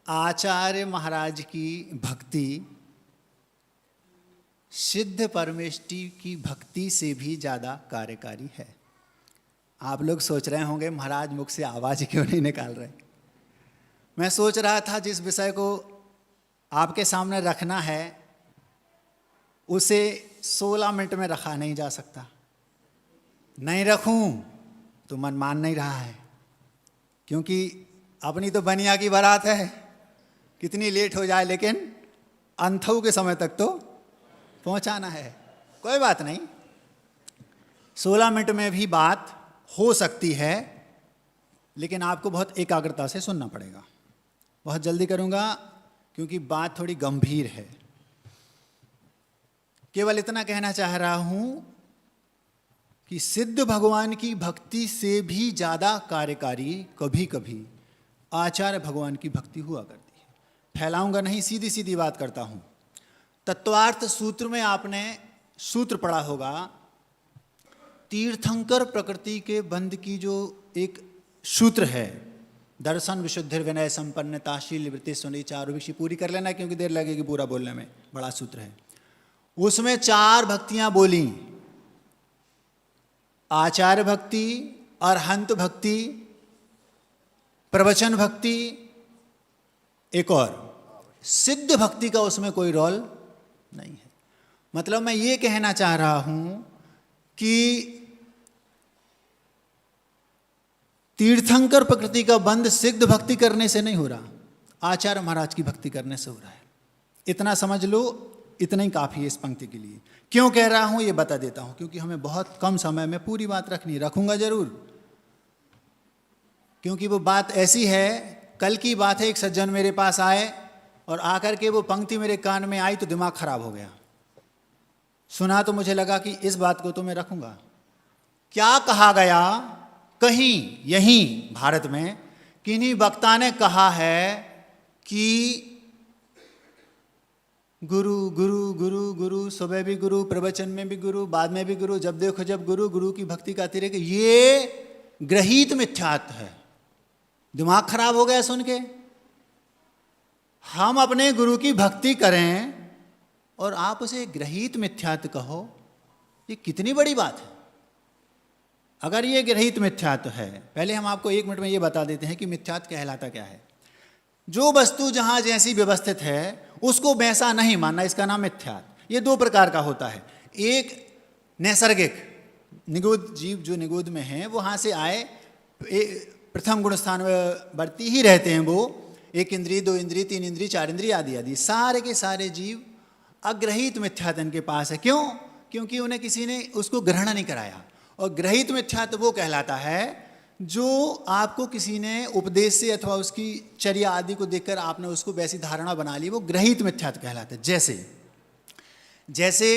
आचार्य महाराज की भक्ति सिद्ध परमेष्टि की भक्ति से भी ज़्यादा कार्यकारी है। आप लोग सोच रहे होंगे महाराज मुख से आवाज़ क्यों नहीं निकाल रहे। मैं सोच रहा था जिस विषय को आपके सामने रखना है उसे 16 मिनट में रखा नहीं जा सकता। नहीं रखूं तो मन मान नहीं रहा है, क्योंकि अपनी तो बनिया की बारात है। कितनी लेट हो जाए लेकिन अंथऊ के समय तक तो पहुंचाना है। कोई बात नहीं, 16 मिनट में भी बात हो सकती है, लेकिन आपको बहुत एकाग्रता से सुनना पड़ेगा। बहुत जल्दी करूंगा क्योंकि बात थोड़ी गंभीर है। केवल इतना कहना चाह रहा हूं कि सिद्ध भगवान की भक्ति से भी ज़्यादा कार्यकारी कभी कभी आचार्य भगवान की भक्ति हुआ करती है। फैलाऊंगा नहीं, सीधी सीधी बात करता हूं। तत्वार्थ सूत्र में आपने सूत्र पढ़ा होगा, तीर्थंकर प्रकृति के बंध की जो एक सूत्र है, दर्शन विशुद्धि विनय संपन्नता शील वृत्ति सुनि चारु विषय, पूरी कर लेना क्योंकि देर लगेगी पूरा बोलने में, बड़ा सूत्र है। उसमें 4 भक्तियां बोली, आचार्य भक्ति, अरहंत भक्ति, प्रवचन भक्ति, एक और सिद्ध भक्ति का उसमें कोई रोल नहीं है। मतलब मैं ये कहना चाह रहा हूं कि तीर्थंकर प्रकृति का बंध सिद्ध भक्ति करने से नहीं हो रहा, आचार्य महाराज की भक्ति करने से हो रहा है। इतना समझ लो, इतना ही काफी है इस पंक्ति के लिए। क्यों कह रहा हूं ये बता देता हूं, क्योंकि हमें बहुत कम समय में पूरी बात रखनी, रखूंगा जरूर, क्योंकि वो बात ऐसी है। कल की बात है, एक सज्जन मेरे पास आए और आकर के वो पंक्ति मेरे कान में आई तो दिमाग खराब हो गया। सुना तो मुझे लगा कि इस बात को तो मैं रखूंगा। क्या कहा गया, कहीं यहीं भारत में किन्हीं वक्ता ने कहा है कि गुरु गुरु गुरु गुरु, सुबह भी गुरु, प्रवचन में भी गुरु, बाद में भी गुरु, जब देखो जब गुरु, गुरु की भक्ति का अतिरेक। ये ग्रहित मिथ्यात्व है। दिमाग खराब हो गया सुन के। हम अपने गुरु की भक्ति करें और आप उसे ग्रहित मिथ्यात्व कहो, ये कितनी बड़ी बात है। अगर ये ग्रहित मिथ्यात्व है, पहले हम आपको 1 मिनट में ये बता देते हैं कि मिथ्यात्व कहलाता क्या है। जो वस्तु जहां जैसी व्यवस्थित है उसको वैसा नहीं मानना, इसका नाम मिथ्यात्व। ये 2 प्रकार का होता है। एक नैसर्गिक निगूढ़ जीव, जो निगूढ़ में हैं, वहां से आए, प्रथम गुण स्थान में बढ़ती ही रहते हैं। वो 1 इंद्रिय, 2 इंद्रिय, 3 इंद्रिय, 4 इंद्रिय आदि आदि, सारे के सारे जीव अग्रहित मिथ्यात्व इनके पास है। क्यों? क्योंकि उन्हें किसी ने उसको ग्रहण नहीं कराया। और ग्रहित मिथ्यात्व वो कहलाता है जो आपको किसी ने उपदेश से अथवा उसकी चर्या आदि को देखकर आपने उसको वैसी धारणा बना ली, वो ग्रहित मिथ्यात्व कहलाता है। जैसे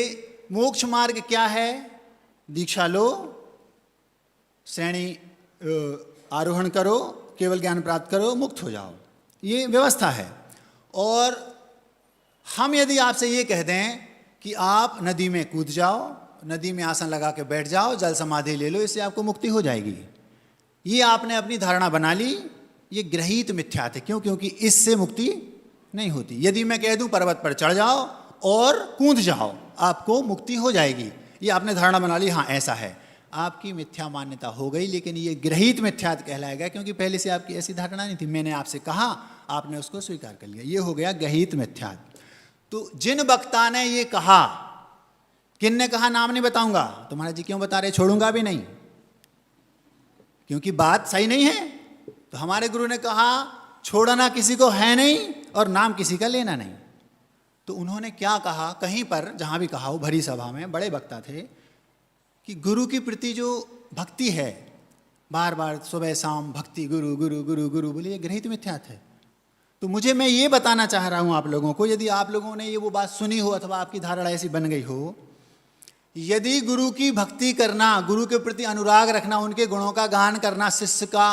मोक्ष मार्ग क्या है, दीक्षा लो, श्रेणी आरोहण करो, केवल ज्ञान प्राप्त करो, मुक्त हो जाओ, ये व्यवस्था है। और हम यदि आपसे ये कह दें कि आप नदी में कूद जाओ, नदी में आसन लगा के बैठ जाओ, जल समाधि ले लो, इससे आपको मुक्ति हो जाएगी, ये आपने अपनी धारणा बना ली, ये ग्रहित मिथ्यात्व है। क्यों? क्योंकि इससे मुक्ति नहीं होती। यदि मैं कह दूं पर्वत पर चढ़ जाओ और कूद जाओ, आपको मुक्ति हो जाएगी, ये आपने धारणा बना ली, हाँ ऐसा है, आपकी मिथ्या मान्यता हो गई। लेकिन ये ग्रहित मिथ्यात्व कहलाएगा, क्योंकि पहले से आपकी ऐसी धारणा नहीं थी। मैंने आपसे कहा, आपने उसको स्वीकार कर लिया, ये हो गया ग्रहित मिथ्यात्व। तो जिन वक्ता ने ये कहा, किन ने कहा, नाम नहीं बताऊंगा। तो महाराज जी क्यों बता रहे, छोड़ूंगा भी नहीं, क्योंकि बात सही नहीं है। तो हमारे गुरु ने कहा छोड़ना किसी को है नहीं और नाम किसी का लेना नहीं। तो उन्होंने क्या कहा, कहीं पर जहां भी कहा हो, भरी सभा में बड़े वक्ता थे, कि गुरु की प्रति जो भक्ति है, बार बार सुबह शाम भक्ति, गुरु गुरु गुरु गुरु बोलिए, ये ग्रहित मिथ्यात्व है। तो मैं ये बताना चाह रहा हूं आप लोगों को, यदि आप लोगों ने ये वो बात सुनी हो अथवा आपकी धारणा ऐसी बन गई हो, यदि गुरु की भक्ति करना, गुरु के प्रति अनुराग रखना, उनके गुणों का गान करना शिष्य का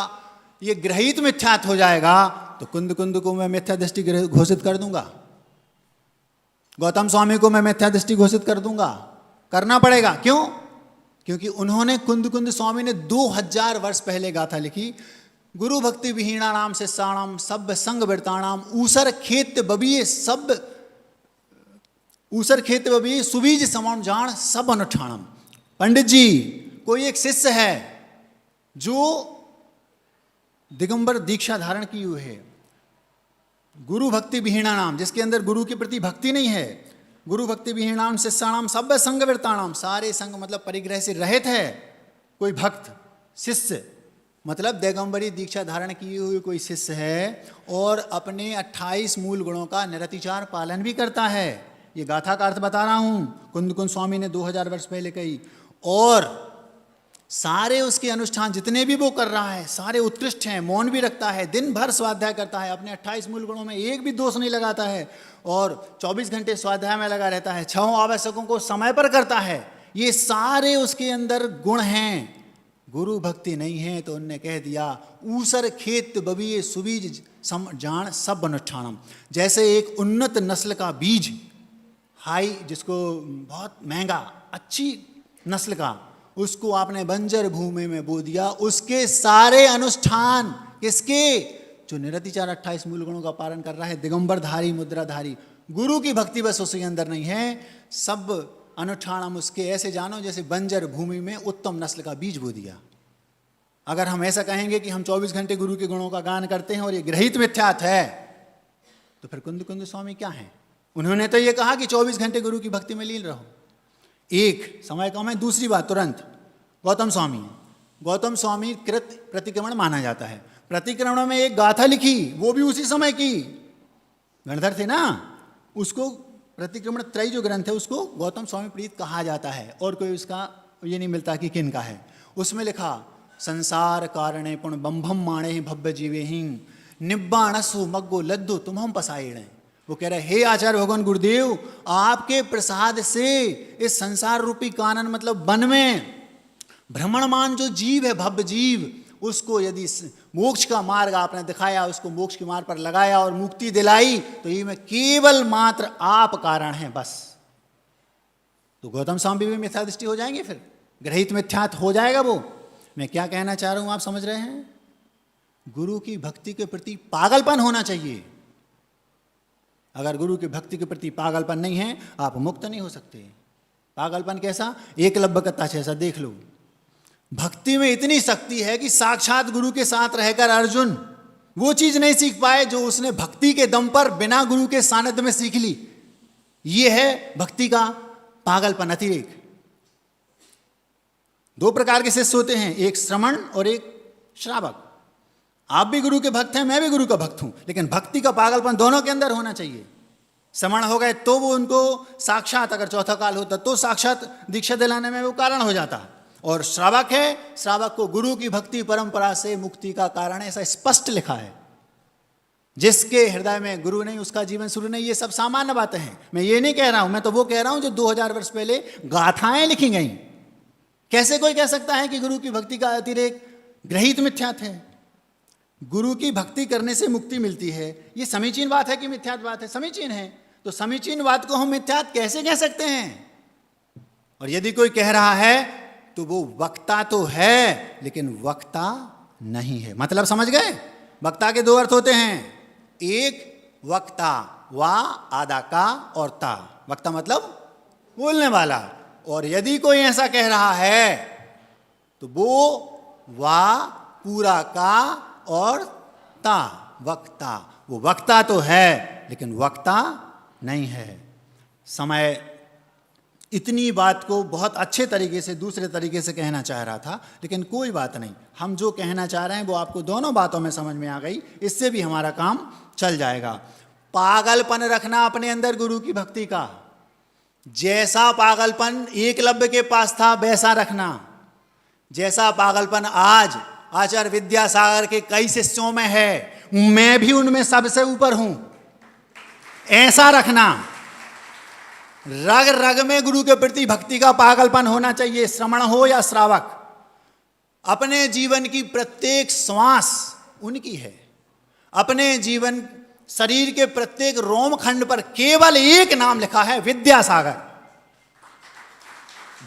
ये ग्रहित मिथ्यात्व हो जाएगा, तो कुंद कुंद को मैं मिथ्या दृष्टि घोषित कर दूंगा, गौतम स्वामी को मैं मिथ्या दृष्टि घोषित कर दूंगा। करना पड़ेगा। क्यों? क्योंकि उन्होंने, कुंद कुंद स्वामी ने 2000 वर्ष पहले गाथा लिखी। गुरु भक्ति विहीणा नाम शिष्याणाम सभ्य संग वृताणाम ऊसर खेत बबिये सब ऊसर खेत बबिये सुबीज समण जान सब अनुष्ठानम। पंडित जी, कोई एक शिष्य है जो दिगंबर दीक्षा धारण की हुई है, गुरु भक्ति विहीणा नाम, जिसके अंदर गुरु के प्रति भक्ति नहीं है, गुरु भक्ति विहीणाम शिष्याणाम सभ्य संग वृताणाम, सारे संग मतलब परिग्रह से रहित है। कोई भक्त शिष्य मतलब दिगंबरी दीक्षा धारण की हुई कोई शिष्य है और अपने 28 मूल गुणों का निरतिचार पालन भी करता है। ये गाथा का अर्थ बता रहा हूं, कुंद कुंद स्वामी ने 2000 वर्ष पहले कही। और सारे उसके अनुष्ठान जितने भी वो कर रहा है सारे उत्कृष्ट हैं, मौन भी रखता है, दिन भर स्वाध्याय करता है, अपने 28 मूल गुणों में एक भी दोष नहीं लगाता है और 24 घंटे स्वाध्याय में लगा रहता है, 6 आवश्यकों को समय पर करता है। ये सारे उसके अंदर गुण हैं। गुरु भक्ति नहीं है तो उनने कह दिया ऊसर खेत बबिये सुबीज जान सब अनुष्ठानम। जैसे एक उन्नत नस्ल का बीज, हाई, जिसको बहुत महंगा अच्छी नस्ल का, उसको आपने बंजर भूमि में बो दिया, उसके सारे अनुष्ठान किसके? जो निरतिचार 28 मूल गुणों का पालन कर रहा है, दिगंबरधारी मुद्राधारी। गुरु की भक्ति बस उसके अंदर नहीं है, सब अनुष्ठान हम उसके ऐसे जानो जैसे बंजर भूमि में उत्तम नस्ल का बीज बो दिया। अगर हम ऐसा कहेंगे कि हम 24 घंटे गुरु के गुणों का गान करते हैं और ये ग्रहित मिथ्यात है, तो फिर कुंद कुंद स्वामी क्या है? उन्होंने तो ये कहा कि 24 घंटे गुरु की भक्ति में लीन रहो। एक समय कम है। दूसरी बात तुरंत गौतम स्वामी कृत प्रतिक्रमण माना जाता है। प्रतिक्रमण में एक गाथा लिखी, वो भी उसी समय की, गणधर थे ना, उसको प्रतिक्रमण त्रय जो ग्रंथ है उसको गौतम स्वामी प्रीत कहा जाता है और कोई उसका ये नहीं मिलता कि किन का है। उसमें लिखा संसार कारणे पुण्य बंभम माणे भव्य जीवे हिंग निब्बाणसु मग्गो लद्दु तुम्हम पसाइणे। वो कह रहे हे आचार्य भगवान गुरुदेव, आपके प्रसाद से इस संसार रूपी कानन मतलब वन में भ्रमणमान जो जीव है, भव्य जीव, उसको यदि मोक्ष का मार्ग आपने दिखाया, उसको मोक्ष के मार्ग पर लगाया और मुक्ति दिलाई, तो ये में केवल मात्र आप कारण हैं बस। तो गौतम स्वामी भी मिथ्या दृष्टि हो जाएंगे, फिर ग्रहित मिथ्यात हो जाएगा वो। मैं क्या कहना चाह रहा हूं आप समझ रहे हैं? गुरु की भक्ति के प्रति पागलपन होना चाहिए। अगर गुरु की भक्ति के प्रति पागलपन नहीं है, आप मुक्त नहीं हो सकते। पागलपन कैसा? एकलव्य कथा जैसा देख लो। भक्ति में इतनी शक्ति है कि साक्षात गुरु के साथ रहकर अर्जुन वो चीज नहीं सीख पाए जो उसने भक्ति के दम पर बिना गुरु के सानिध्य में सीख ली। ये है भक्ति का पागलपन, अतिरेक। 2 प्रकार के शिष्य होते हैं, एक श्रमण और एक श्रावक। आप भी गुरु के भक्त हैं, मैं भी गुरु का भक्त हूं, लेकिन भक्ति का पागलपन दोनों के अंदर होना चाहिए। श्रमण हो गए तो वो उनको साक्षात, अगर चौथा काल होता तो साक्षात दीक्षा दिलाने में वो कारण हो जाता। और श्रावक है, श्रावक को गुरु की भक्ति परंपरा से मुक्ति का कारण है, ऐसा स्पष्ट लिखा है। जिसके हृदय में गुरु नहीं उसका जीवन शुरू नहीं। ये सब सामान्य बातें हैं, मैं ये नहीं कह रहा हूं। मैं तो वो कह रहा हूं जो 2000 वर्ष पहले गाथाएं लिखी गई। कैसे कोई कह सकता है कि गुरु की भक्ति का अतिरेक ग्रहित मिथ्यात है? गुरु की भक्ति करने से मुक्ति मिलती है, ये समीचीन बात है कि मिथ्यात बात है? समीचीन है। तो समीचीन बात को हम मिथ्यात कैसे कह सकते हैं? और यदि कोई कह रहा है तो वो वक्ता तो है लेकिन वक्ता नहीं है। मतलब समझ गए? वक्ता के 2 अर्थ होते हैं, एक वक्ता, वा आदा का और ता। वक्ता मतलब बोलने वाला। और यदि कोई ऐसा कह रहा है तो वो वा पूरा का और ता, वक्ता। वो वक्ता तो है लेकिन वक्ता नहीं है। समय इतनी बात को बहुत अच्छे तरीके से दूसरे तरीके से कहना चाह रहा था, लेकिन कोई बात नहीं, हम जो कहना चाह रहे हैं वो आपको दोनों बातों में समझ में आ गई, इससे भी हमारा काम चल जाएगा। पागलपन रखना अपने अंदर गुरु की भक्ति का, जैसा पागलपन एकलव्य के पास था वैसा रखना। जैसा पागलपन आज आचार्य विद्यासागर के कई शिष्यों में है, मैं भी उनमें सबसे ऊपर हूं, ऐसा रखना। रग रग में गुरु के प्रति भक्ति का पागलपन होना चाहिए, श्रमण हो या श्रावक। अपने जीवन की प्रत्येक श्वास उनकी है। अपने जीवन शरीर के प्रत्येक रोमखंड पर केवल एक नाम लिखा है, विद्यासागर,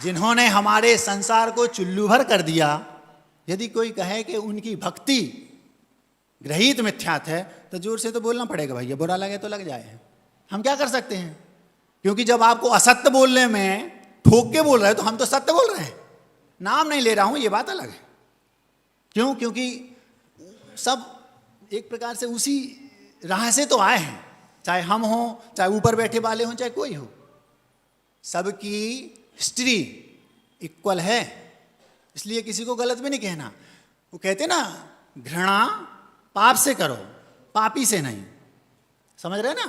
जिन्होंने हमारे संसार को चुल्लू भर कर दिया। यदि कोई कहे कि उनकी भक्ति ग्रहित मिथ्यात्व है, तो जोर से तो बोलना पड़ेगा भैया, बुरा लगे तो लग जाए, हम क्या कर सकते हैं। क्योंकि जब आपको असत्य बोलने में ठोक के बोल रहे हो तो हम तो सत्य बोल रहे हैं, नाम नहीं ले रहा हूं, ये बात अलग है। क्यों? क्योंकि सब एक प्रकार से उसी राह से तो आए हैं, चाहे हम हो, चाहे ऊपर बैठे वाले हों, चाहे कोई हो, सबकी हिस्ट्री इक्वल है। इसलिए किसी को गलत भी नहीं कहना। वो कहते ना, घृणा पाप से करो, पापी से नहीं, समझ रहे ना।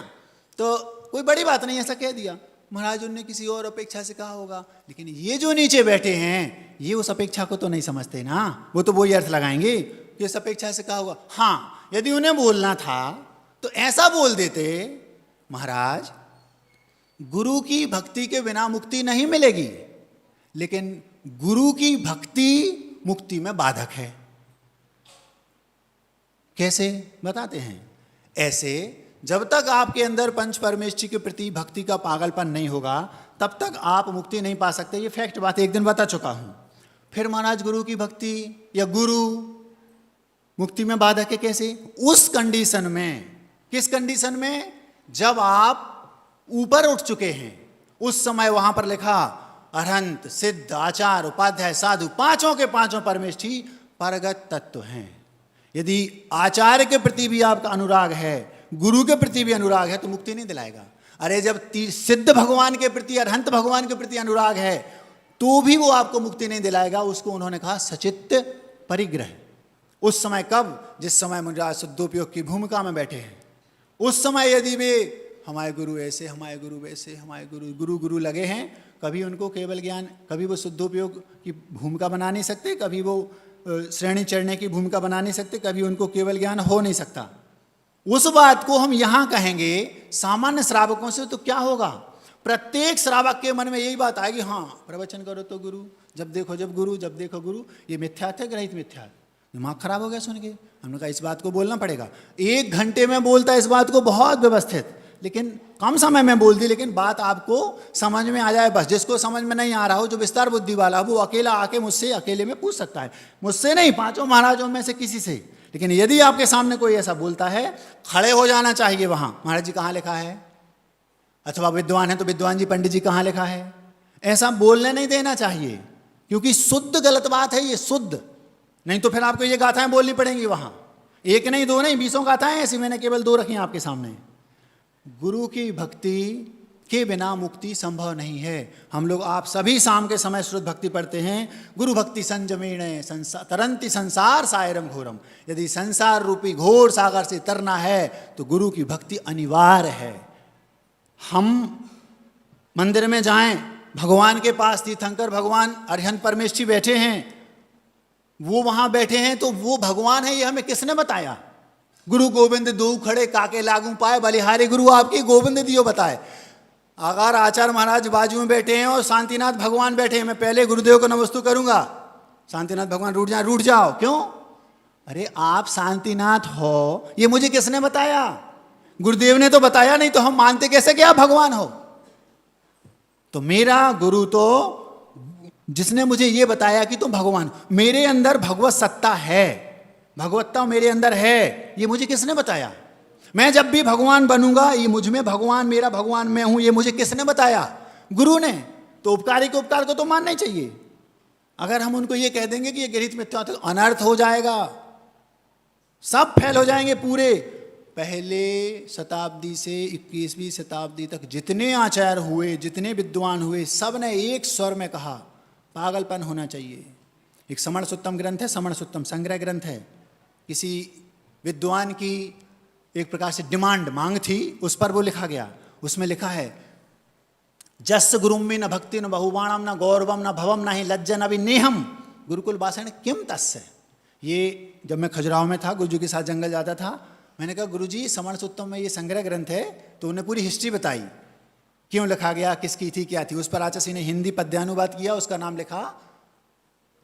तो कोई बड़ी बात नहीं, ऐसा कह दिया महाराज, उनने किसी और अपेक्षा से कहा होगा, लेकिन ये जो नीचे बैठे हैं ये उस अपेक्षा को तो नहीं समझते ना, वो तो वही अर्थ लगाएंगे कि इस अपेक्षा से कहा होगा। हाँ, यदि उन्हें बोलना था तो ऐसा बोल देते, महाराज गुरु की भक्ति के बिना मुक्ति नहीं मिलेगी, लेकिन गुरु की भक्ति मुक्ति में बाधक है। कैसे बताते हैं? ऐसे, जब तक आपके अंदर पंच परमेष्ठी के प्रति भक्ति का पागलपन नहीं होगा तब तक आप मुक्ति नहीं पा सकते। ये फैक्ट बात एक दिन बता चुका हूं। फिर महाराज गुरु की भक्ति या गुरु मुक्ति में बाधक है कैसे? उस कंडीशन में, किस कंडीशन में? जब आप ऊपर उठ चुके हैं, उस समय वहां पर लिखा अरहंत, सिद्ध, आचार, उपाध्याय, साधु, पांचों के पांचों परमेष्ठी परगत तत्व हैं। यदि आचार्य के प्रति भी आपका अनुराग है, गुरु के प्रति भी अनुराग है, तो मुक्ति नहीं दिलाएगा। अरे जब सिद्ध भगवान के प्रति, अरहंत भगवान के प्रति अनुराग है तो भी वो आपको मुक्ति नहीं दिलाएगा। उसको उन्होंने कहा सचित्त परिग्रह। उस समय कब? जिस समय मुनिराज शुद्धोपयोग की भूमिका में बैठे हैं, उस समय यदि वे हमारे गुरु ऐसे, हमारे गुरु वैसे, हमारे गुरु गुरु लगे हैं, कभी उनको केवल ज्ञान, कभी वो शुद्धोपयोग की भूमिका बना नहीं सकते, कभी वो श्रेणी चढ़ने की भूमिका बना नहीं सकते, कभी उनको केवल ज्ञान हो नहीं सकता। उस बात को हम यहां कहेंगे सामान्य श्रावकों से, तो क्या होगा? प्रत्येक श्रावक के मन में यही बात आएगी, हाँ प्रवचन करो तो गुरु, जब देखो जब गुरु, जब देखो गुरु। ये मिथ्यात्व है, ग्रहित मिथ्यात्व। दिमाग खराब हो गया सुन के। हमने कहा इस बात को बोलना पड़ेगा। 1 घंटे में बोलता है इस बात को बहुत व्यवस्थित, लेकिन कम समय में बोल दी, लेकिन बात आपको समझ में आ जाए बस। जिसको समझ में नहीं आ रहा हो, जो विस्तार बुद्धि वाला, वो अकेला आके मुझसे अकेले में पूछ सकता है, मुझसे नहीं, पांचों महाराजों में से किसी से। लेकिन यदि आपके सामने कोई ऐसा बोलता है, खड़े हो जाना चाहिए वहां, महाराज जी कहाँ लिखा है, अथवा विद्वान है तो विद्वान जी, पंडित जी कहाँ लिखा है। ऐसा बोलने नहीं देना चाहिए, क्योंकि शुद्ध गलत बात है ये, शुद्ध। नहीं तो फिर आपको ये गाथाएं बोलनी पड़ेंगी वहां, एक नहीं, दो नहीं, 20 गाथाएं ऐसी, मैंने केवल 2 रखी हैं आपके सामने। गुरु की भक्ति के बिना मुक्ति संभव नहीं है। हम लोग, आप सभी शाम के समय शुद्ध भक्ति पढ़ते हैं, गुरु भक्ति संजमीण तरंती संसार सायरम घोरम। यदि संसार रूपी घोर सागर से तरना है तो गुरु की भक्ति अनिवार्य है। हम मंदिर में जाएं, भगवान के पास तीर्थंकर भगवान अरिहंत परमेष्ठी बैठे हैं, वो वहां बैठे हैं, तो वो भगवान है ये हमें किसने बताया? गुरु गोविंद दो खड़े काके लागू पाए, बलिहारी गुरु आपकी गोविंद दियो बताए। अगर आचार्य महाराज बाजू में बैठे हैं और शांतिनाथ भगवान बैठे हैं, मैं पहले गुरुदेव को नमस्तु करूंगा, शांतिनाथ भगवान रूठ जाओ। क्यों? अरे आप शांतिनाथ हो ये मुझे किसने बताया? गुरुदेव ने तो बताया, नहीं तो हम मानते कैसे कि आप भगवान हो। तो मेरा गुरु तो जिसने मुझे ये बताया कि तुम भगवान, मेरे अंदर भगवत सत्ता है, भगवत्ता मेरे अंदर है, ये मुझे किसने बताया? मैं जब भी भगवान बनूंगा, ये मुझ में भगवान, मेरा भगवान मैं हूं, ये मुझे किसने बताया? गुरु ने। तो उपकारी के उपकार को तो मानना ही चाहिए। अगर हम उनको ये कह देंगे कि ये गृहीत मिथ्या, तो अनर्थ हो जाएगा, सब फेल हो जाएंगे पूरे। पहले शताब्दी से 21वीं शताब्दी तक जितने आचार्य हुए, जितने विद्वान हुए, सब ने एक स्वर में कहा पागलपन होना चाहिए। एक समण सुत्तम ग्रंथ है, समण सुत्तम संग्रह ग्रंथ है, किसी विद्वान की एक प्रकार से डिमांड, मांग थी, उस पर वो लिखा गया। उसमें लिखा है, जस गुरुम में न भक्ति न बहुबाणम न गौरवम न भवम न ही लज्जा न भी नेहम गुरुकुल वासन किम तस्य। ये जब मैं खजुराहो में था, गुरुजी के साथ जंगल जाता था, मैंने कहा गुरुजी समण सुत्तम में ये संग्रह ग्रंथ है, तो उन्हें पूरी हिस्ट्री बताई, क्यों लिखा गया, किसकी थी, क्या थी। उस पर आचार्य ने हिंदी पद्यानुवाद किया, उसका नाम लिखा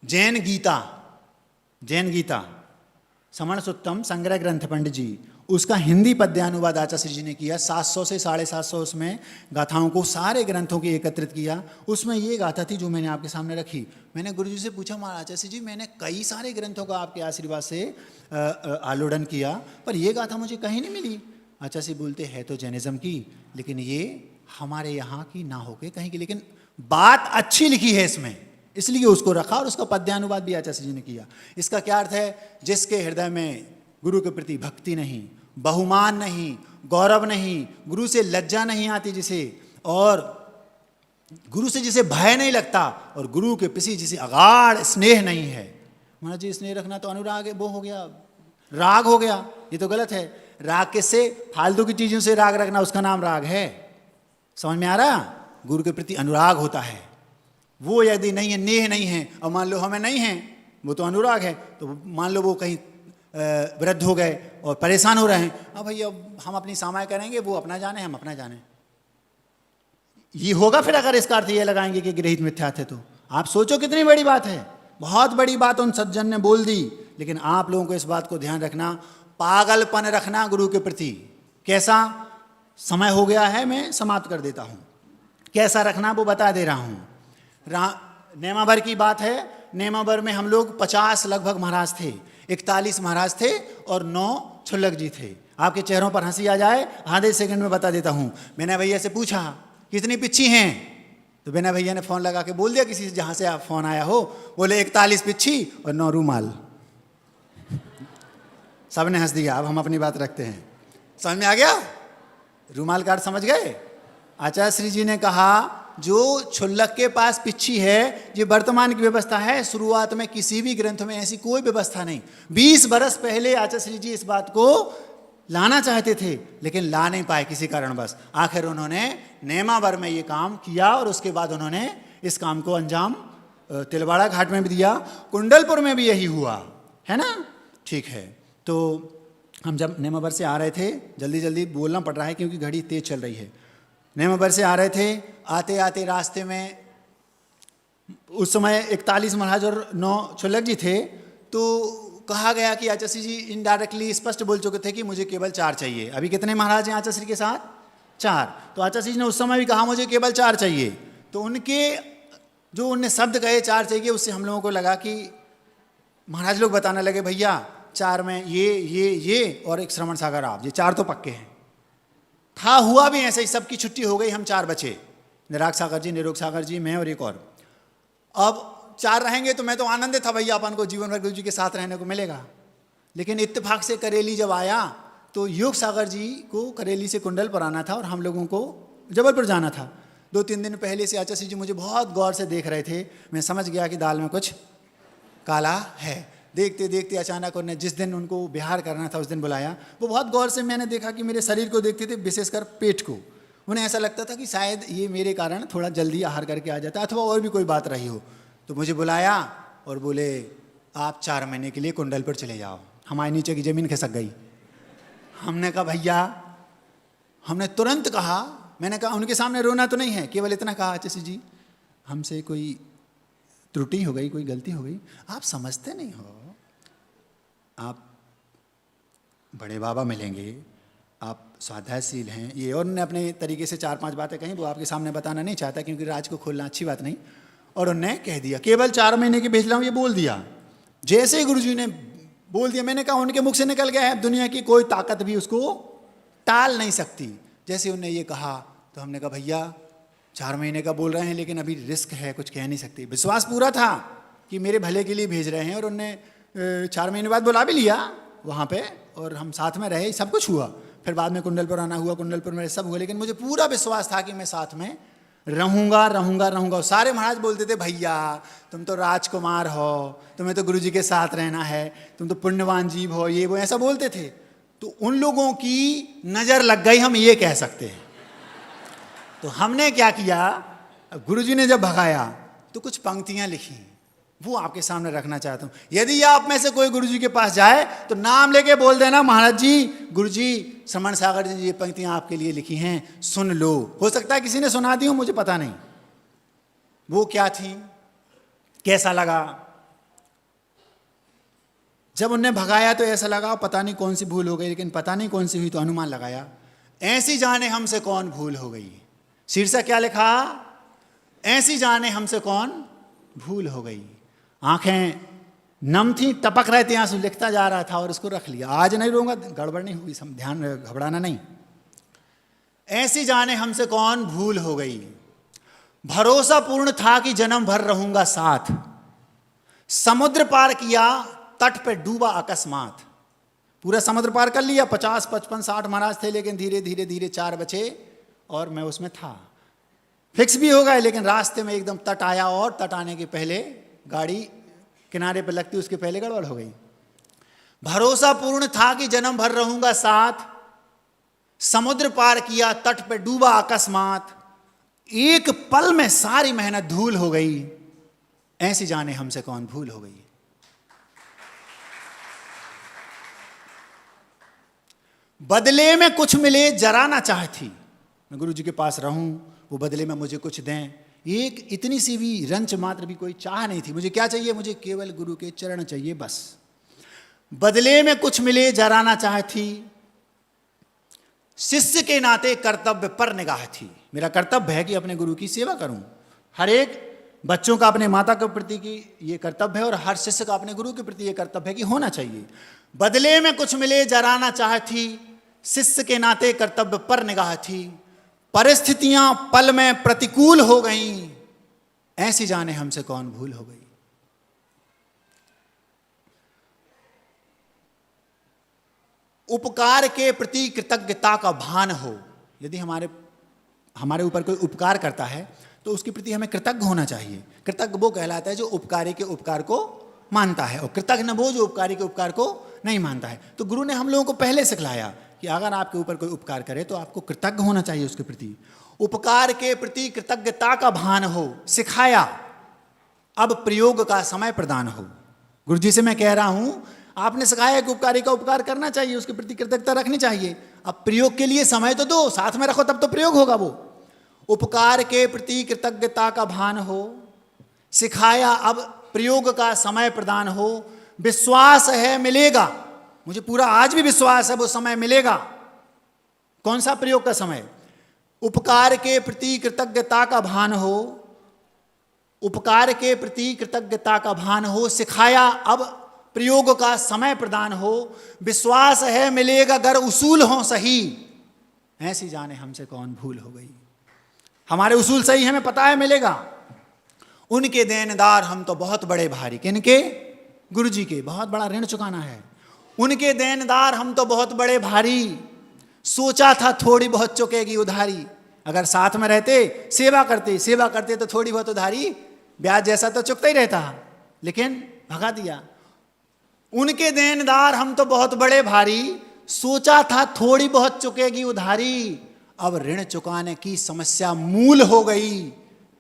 जैन गीता, जैन गीता, समण सुत्तम संग्रह ग्रंथ पंडित जी। उसका हिंदी पद्यानुवाद आचार्य श्री जी ने किया। 700 से 750 उसमें गाथाओं को, सारे ग्रंथों की एकत्रित किया। उसमें ये गाथा थी जो मैंने आपके सामने रखी। मैंने गुरु जी से पूछा, महाराज आचार्य श्री जी, मैंने कई सारे ग्रंथों का आपके आशीर्वाद से आलोड़न किया, पर ये गाथा मुझे कहीं नहीं मिली। आचार्य श्री बोलते, है तो जैनिज्म की, लेकिन ये हमारे यहाँ की ना होके कहीं की, लेकिन बात अच्छी लिखी है इसमें, इसलिए उसको रखा और उसका पद्यानुवाद भी आचार्य श्री जी ने किया। इसका क्या अर्थ है? जिसके हृदय में गुरु के प्रति भक्ति नहीं, बहुमान नहीं, गौरव नहीं, गुरु से लज्जा नहीं आती जिसे, और गुरु से जिसे भय नहीं लगता, और गुरु के प्रति जिसे अगाढ़ स्नेह नहीं है। महाराज जी, स्नेह रखना तो अनुराग है, वो हो गया, राग हो गया, ये तो गलत है। राग किससे? फालतू की चीजों से राग रखना, उसका नाम राग है। समझ में आ रहा? गुरु के प्रति अनुराग होता है। वो यदि नहीं है, नेह नहीं है, और मान लो हमें नहीं है, वो तो अनुराग है। तो मान लो वो कहीं वृद्ध हो गए और परेशान हो रहे हैं, अब भैया हम अपनी सामाय करेंगे, वो अपना जाने, हम अपना जाने, ये होगा फिर अगर इसका अर्थ ये लगाएंगे कि गृहीत मिथ्यात्व है। तो आप सोचो कितनी बड़ी बात है, बहुत बड़ी बात उन सज्जन ने बोल दी। लेकिन आप लोगों को इस बात को ध्यान रखना, पागलपन रखना गुरु के प्रति। कैसा? समय हो गया है, मैं समाप्त कर देता हूं। कैसा रखना वो बता दे रहा हूं। नेमावर की बात है। नेमावर में हम लोग 50 लगभग महाराज थे, 41 महाराज थे और 9 छुल्लक जी थे। आपके चेहरों पर हंसी आ जाए, आधे सेकंड में बता देता हूं। मैंने भैया से पूछा कितनी पिच्छी हैं, तो बिना भैया ने फोन लगा के बोल दिया किसी से जहां से आप फोन आया हो, बोले 41 पिच्छी और 9 रूमाल। सबने हंस दिया। अब हम अपनी बात रखते हैं। समझ में आ गया? रूमाल का अर्थ समझ गए? आचार्य श्री जी ने कहा जो छुल्लक के पास पिच्छी है, ये वर्तमान की व्यवस्था है, शुरुआत में किसी भी ग्रंथ में ऐसी कोई व्यवस्था नहीं। 20 बरस पहले आचार्य श्री जी इस बात को लाना चाहते थे, लेकिन ला नहीं पाए किसी कारणवश। आखिर उन्होंने नेमावर में ये काम किया और उसके बाद उन्होंने इस काम को अंजाम तिलवाड़ा घाट में भी दिया, कुंडलपुर में भी यही हुआ है ना। ठीक है, तो हम जब नेमावर से आ रहे थे, जल्दी जल्दी बोलना पड़ रहा है क्योंकि घड़ी तेज चल रही है। नेमावर से आ रहे थे, आते आते रास्ते में उस समय 41 महाराज और 9 छुल्लक जी थे। तो कहा गया कि आचार्य श्री जी इनडायरेक्टली स्पष्ट बोल चुके थे कि मुझे केवल 4 चाहिए। अभी कितने महाराज हैं आचार्य श्री के साथ? 4। तो आचार्य श्री जी ने उस समय भी कहा मुझे केवल 4 चाहिए। तो उनके जो उनने शब्द कहे 4 चाहिए, उससे हम लोगों को लगा कि महाराज लोग बताने लगे भैया 4 में ये और एक श्रवण सागर आप, ये 4 तो पक्के हैं। था हुआ भी ऐसे ही, सबकी छुट्टी हो गई, हम 4 बचे, निराग सागर जी, निरोग सागर जी, मैं और एक और। अब 4 रहेंगे तो मैं तो आनंदित था भैया, अपन को जीवन भर गुरु जी के साथ रहने को मिलेगा। लेकिन इत्तेफाक से करेली जब आया तो योग सागर जी को करेली से कुंडलपुर आना था और हम लोगों को जबलपुर जाना था। 2-3 दिन पहले से आचार्य जी मुझे बहुत गौर से देख रहे थे। मैं समझ गया कि दाल में कुछ काला है। देखते देखते अचानक उन्होंने जिस दिन उनको बिहार करना था उस दिन बुलाया। वो बहुत गौर से मैंने देखा कि मेरे शरीर को देखते थे, विशेषकर पेट को। उन्हें ऐसा लगता था कि शायद ये मेरे कारण थोड़ा जल्दी आहार करके आ जाता, अथवा और भी कोई बात रही हो। तो मुझे बुलाया और बोले आप 4 महीने के लिए कुंडलपुर चले जाओ। हमारे नीचे की ज़मीन खिसक गई। हमने कहा भैया, हमने तुरंत कहा, मैंने कहा उनके सामने रोना तो नहीं है, केवल इतना कहा आचार्य जी हमसे कोई त्रुटि हो गई, कोई गलती हो गई, आप समझते नहीं हो, आप बड़े बाबा मिलेंगे, आप स्वाध्यायशील हैं, ये। और उन्होंने अपने तरीके से 4-5 बातें कहीं, वो आपके सामने बताना नहीं चाहता क्योंकि राज को खोलना अच्छी बात नहीं। और उन्होंने कह दिया केवल 4 महीने के भेज रहा हूँ, ये बोल दिया। जैसे ही गुरुजी ने बोल दिया, मैंने कहा उनके मुख से निकल गया है, दुनिया की कोई ताकत भी उसको टाल नहीं सकती। जैसे उन्होंने ये कहा तो हमने कहा भैया 4 महीने का बोल रहे हैं लेकिन अभी रिस्क है, कुछ कह नहीं सकते। विश्वास पूरा था कि मेरे भले के लिए भेज रहे हैं। और उन्होंने 4 महीने बाद बुला भी लिया वहाँ पे, और हम साथ में रहे, सब कुछ हुआ। फिर बाद में कुंडलपुर आना हुआ, कुंडलपुर में सब हुआ, लेकिन मुझे पूरा विश्वास था कि मैं साथ में रहूँगा रहूँगा रहूँगा। सारे महाराज बोलते थे भैया तुम तो राजकुमार हो, तुम्हें तो गुरुजी के साथ रहना है, तुम तो पुण्यवान जीव हो, ये वो ऐसा बोलते थे। तो उन लोगों की नज़र लग गई, हम ये कह सकते हैं। तो हमने क्या किया, गुरुजी ने जब भगाया तो कुछ पंक्तियां लिखी, वो आपके सामने रखना चाहता हूं। यदि आप में से कोई गुरुजी के पास जाए तो नाम लेके बोल देना महाराज जी, गुरुजी श्रवण सागर जी ये पंक्तियां आपके लिए लिखी हैं, सुन लो। हो सकता है किसी ने सुना दी हो, मुझे पता नहीं वो क्या थी, कैसा लगा। जब उनने भगाया तो ऐसा लगा पता नहीं कौन सी भूल हो गई, लेकिन पता नहीं कौन सी हुई तो अनुमान लगाया, ऐसी जाने हमसे कौन भूल हो गई। शीर्षक क्या लिखा? ऐसी जाने हमसे कौन भूल हो गई। आंखें नम थी, टपक रहे थे आंसू, लिखता जा रहा था और उसको रख लिया। आज नहीं रोऊंगा, गड़बड़ नहीं हुई, ध्यान घबराना नहीं। ऐसी जाने हमसे कौन भूल हो गई। भरोसा पूर्ण था कि जन्म भर रहूंगा साथ, समुद्र पार किया तट पे डूबा अकस्मात। पूरा समुद्र पार कर लिया, 50, 55, 60 महाराज थे, लेकिन धीरे धीरे धीरे 4 बचे और मैं उसमें था। फिक्स भी हो गए, लेकिन रास्ते में एकदम तट आया और तट आने के पहले गाड़ी किनारे पर लगती, उसके पहले गड़बड़ हो गई। भरोसा पूर्ण था कि जन्म भर रहूंगा साथ, समुद्र पार किया तट पे डूबा अकस्मात। एक पल में सारी मेहनत धूल हो गई, ऐसी जाने हमसे कौन भूल हो गई। बदले में कुछ मिले जरा ना चाहती, मैं गुरु जी के पास रहूं, वो बदले में मुझे कुछ दें, एक इतनी सी भी रंच मात्र भी कोई चाह नहीं थी। मुझे क्या चाहिए? मुझे केवल गुरु के चरण चाहिए बस। बदले में कुछ मिले जरा ना चाहती, शिष्य के नाते कर्तव्य पर निगाह थी। मेरा कर्तव्य है कि अपने गुरु की सेवा करूं। हर एक बच्चों का अपने माता के प्रति की ये कर्तव्य है और हर शिष्य का अपने गुरु के प्रति ये कर्तव्य है कि होना चाहिए। बदले में कुछ मिले जरा ना चाहती, शिष्य के नाते कर्तव्य पर निगाह थी। परिस्थितियां पल में प्रतिकूल हो गईं, ऐसी जाने हमसे कौन भूल हो गई। उपकार के प्रति कृतज्ञता का भान हो। यदि हमारे ऊपर कोई उपकार करता है तो उसके प्रति हमें कृतज्ञ होना चाहिए। कृतज्ञ वो कहलाता है जो उपकारी के उपकार को मानता है, और कृतज्ञ वो जो उपकारी के उपकार को नहीं मानता है। तो गुरु ने हम लोगों को पहले सिखलाया कि अगर आपके ऊपर कोई उपकार करे तो आपको कृतज्ञ होना चाहिए उसके प्रति। उपकार के प्रति कृतज्ञता का भान हो सिखाया, अब प्रयोग का समय प्रदान हो। गुरु जी से मैं कह रहा हूं, आपने सिखाया कि उपकारी का उपकार करना चाहिए, उसके प्रति कृतज्ञता रखनी चाहिए। अब प्रयोग के लिए समय तो दो, साथ में रखो तब तो प्रयोग होगा। वो उपकार के प्रति कृतज्ञता का भान हो सिखाया, अब प्रयोग का समय प्रदान हो। विश्वास है मिलेगा, मुझे पूरा आज भी विश्वास है वो समय मिलेगा। कौन सा प्रयोग का समय? उपकार के प्रति कृतज्ञता का भान हो, उपकार के प्रति कृतज्ञता का भान हो सिखाया, अब प्रयोग का समय प्रदान हो। विश्वास है मिलेगा गर उसूल हो सही, ऐसी जाने हमसे कौन भूल हो गई। हमारे उसूल सही हमें पता है मिलेगा। उनके देनदार हम तो बहुत बड़े भारी, किनके? गुरु जी के। बहुत बड़ा ऋण चुकाना है। उनके देनदार हम तो बहुत बड़े भारी, सोचा था थोड़ी बहुत चुकेगी उधारी। अगर साथ में रहते, सेवा करते तो थोड़ी बहुत उधारी ब्याज जैसा तो चुकता ही रहता, लेकिन भगा दिया। उनके देनदार हम तो बहुत बड़े भारी, सोचा था थोड़ी बहुत चुकेगी उधारी, अब ऋण चुकाने की समस्या मूल हो गई,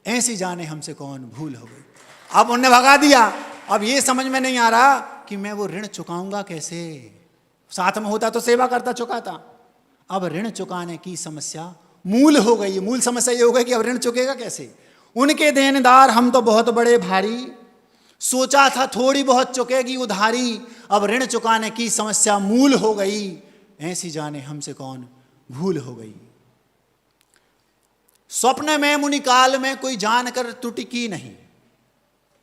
ऐसी जाने हमसे कौन भूल हो गई। अब उन्होंने भगा दिया। अब ये समझ में नहीं आ रहा कि मैं वो ऋण चुकाऊंगा कैसे। साथ में होता तो सेवा करता, चुकाता। अब ऋण चुकाने की समस्या मूल हो गई। मूल समस्या ये हो गई कि अब ऋण चुकेगा कैसे। उनके देनदार हम तो बहुत बड़े भारी, सोचा था थोड़ी बहुत चुकेगी उधारी, अब ऋण चुकाने की समस्या मूल हो गई, ऐसी जाने हमसे कौन भूल हो गई। स्वप्न में मुनिकाल में कोई जानकर त्रुटि की नहीं,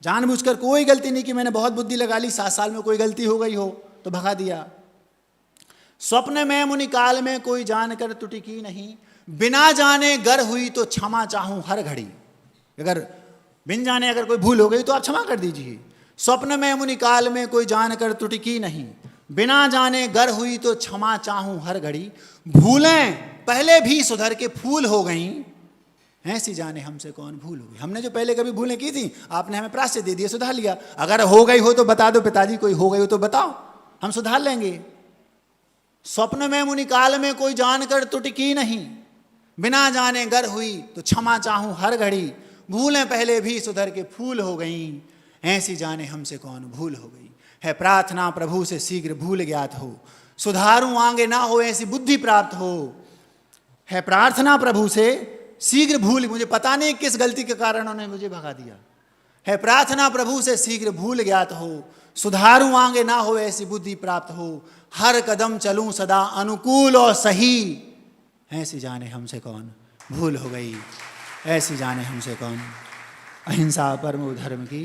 जानबूझकर कोई गलती नहीं की, मैंने बहुत बुद्धि लगा ली, 7 साल में कोई गलती हो गई हो तो भगा दिया। स्वप्न में मुनिकाल में कोई जानकर त्रुटि की नहीं, बिना जाने गर हुई तो क्षमा चाहूं हर घड़ी। अगर बिन जाने अगर कोई भूल हो गई तो आप क्षमा कर दीजिए। स्वप्न में मुनिकाल में कोई जानकर त्रुटि की नहीं, बिना जाने गर हुई तो क्षमा चाहूं हर घड़ी। भूलें पहले भी सुधर के फूल हो गईं, ऐसी जाने हमसे कौन भूल हो गई। हमने जो पहले कभी भूलें की थी, आपने हमें प्रायश्चित दे दिया, सुधार लिया। अगर हो गई हो तो बता दो पिताजी, कोई हो गई हो तो बताओ, हम सुधार लेंगे। स्वप्न में मुनिकाल में कोई जानकर त्रुटि की नहीं, बिना जाने गर हुई तो क्षमा चाहूं हर घड़ी। भूलें पहले भी सुधर के फूल हो गईं, ऐसी जाने हमसे कौन भूल हो गई। है प्रार्थना प्रभु से शीघ्र भूल ज्ञात हो, सुधारूं आगे ना हो ऐसी बुद्धि प्राप्त हो। है प्रार्थना प्रभु से शीघ्र भूल, मुझे पता नहीं किस गलती के कारण उन्होंने मुझे भगा दिया, है प्रार्थना प्रभु से शीघ्र भूल ज्ञात हो, सुधारू आगे ना हो ऐसी बुद्धि प्राप्त हो, हर कदम चलूं सदा अनुकूल और सही, ऐसी जाने हमसे कौन भूल हो गई, ऐसी जाने हमसे कौन। अहिंसा परमो धर्म की।